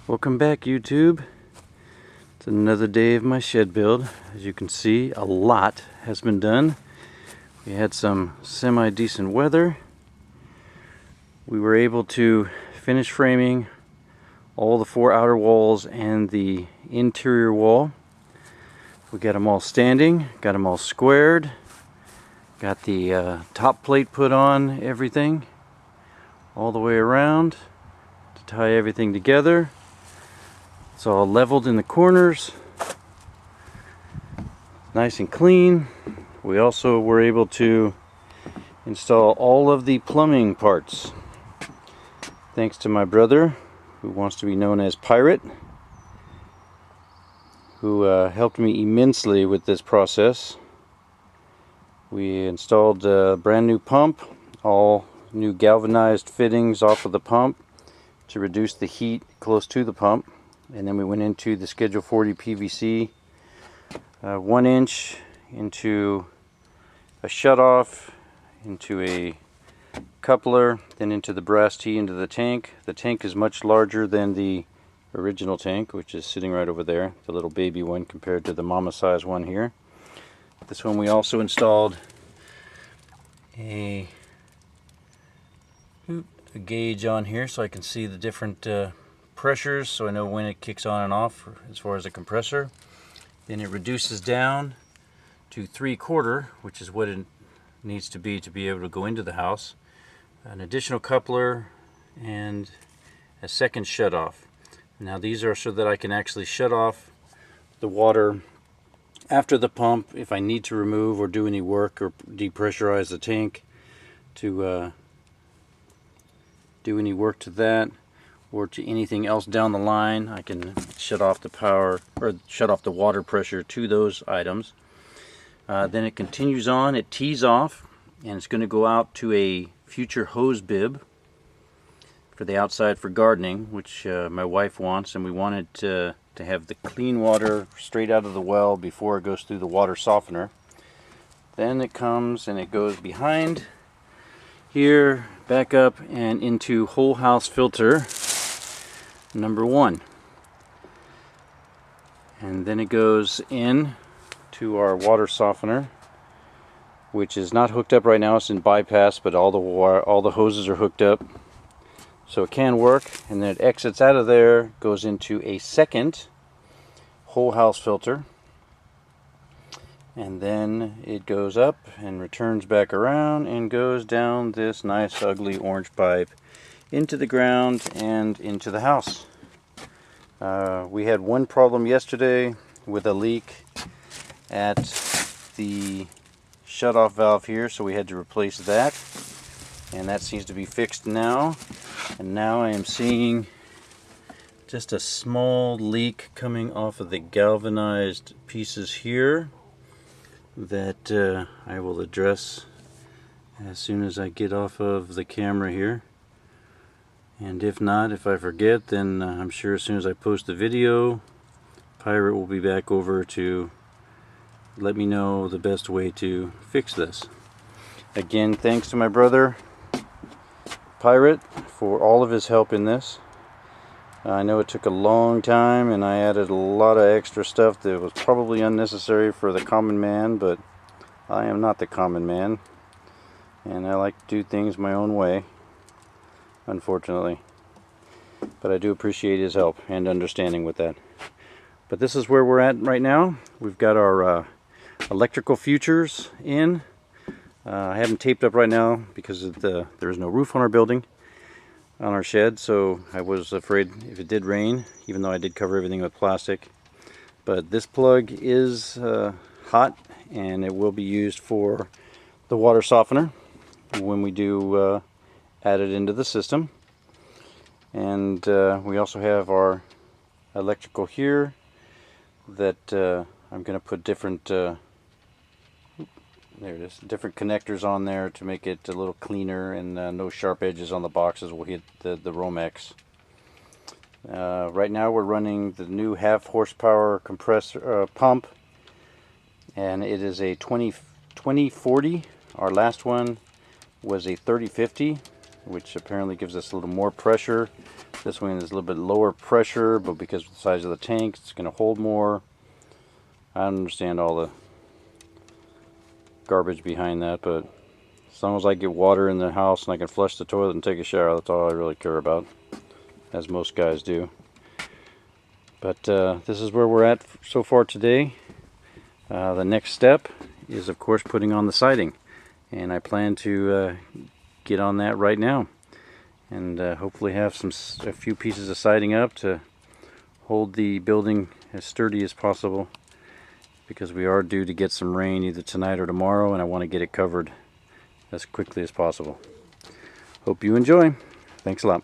Welcome back, YouTube. It's another day of my shed build. As you can see, a lot has been done. We had some semi-decent weather. We were able to finish framing all the 4 outer walls and the interior wall. We got them all standing, got them all squared, got the top plate put on everything all the way around to tie everything together. It's all leveled in the corners, nice and clean. We also were able to install all of the plumbing parts, thanks to my brother, who wants to be known as Pirate, who helped me immensely with this process. We installed a brand new pump, all new galvanized fittings off of the pump to reduce the heat close to the pump. And then we went into the Schedule 40 PVC, 1 inch into a shutoff, into a coupler, then into the brass tee into the tank. The tank is much larger than the original tank, which is sitting right over there, the little baby one compared to the mama size one here. This one we also installed a gauge on here so I can see the different pressures, so I know when it kicks on and off as far as a compressor. Then it reduces down to 3/4, which is what it needs to be able to go into the house. An additional coupler and a second shutoff. Now these are so that I can actually shut off the water after the pump if I need to remove or do any work or depressurize the tank, to do any work to that or to anything else down the line. I can shut off the power or shut off the water pressure to those items. Then it continues on, it tees off, and it's going to go out to a future hose bib for the outside for gardening, which my wife wants, and we wanted to have the clean water straight out of the well before it goes through the water softener. Then it comes and it goes behind here, back up and into whole house filter number 1, and then it goes in to our water softener, which is not hooked up right now. It's in bypass, but all the hoses are hooked up, so it can work. And then it exits out of there, goes into a second whole house filter, and then it goes up and returns back around and goes down this nice ugly orange pipe into the ground and into the house. We had one problem yesterday with a leak at the shutoff valve here, so we had to replace that, and that seems to be fixed now. And now I am seeing just a small leak coming off of the galvanized pieces here that I will address as soon as I get off of the camera here. And if not, if I forget, then I'm sure as soon as I post the video, Pirate will be back over to let me know the best way to fix this. Again, thanks to my brother Pirate for all of his help in this. I know it took a long time and I added a lot of extra stuff that was probably unnecessary for the common man, but I am not the common man, and I like to do things my own way, unfortunately. But I do appreciate his help and understanding with that. But this is where we're at right now. We've got our electrical futures in. I have them taped up right now because there is no roof on our building, on our shed, so I was afraid if it did rain, even though I did cover everything with plastic. But this plug is hot, and it will be used for the water softener when we do add it into the system. And we also have our electrical here that I'm going to put different there it is, different connectors on there to make it a little cleaner, and no sharp edges on the boxes will hit the Romex. Right now we're running the new 1/2 horsepower compressor pump, and it is a 2040. Our last one was a 3050, which apparently gives us a little more pressure This one is a little bit lower pressure, but because of the size of the tank, it's going to hold more. I understand all the garbage behind that, but as long as I get water in the house and I can flush the toilet and take a shower, that's all I really care about, as most guys do. But this is where we're at so far today. The next step is, of course, putting on the siding, and I plan to get on that right now, and hopefully have a few pieces of siding up to hold the building as sturdy as possible, because we are due to get some rain either tonight or tomorrow, and I want to get it covered as quickly as possible. Hope you enjoy. Thanks a lot.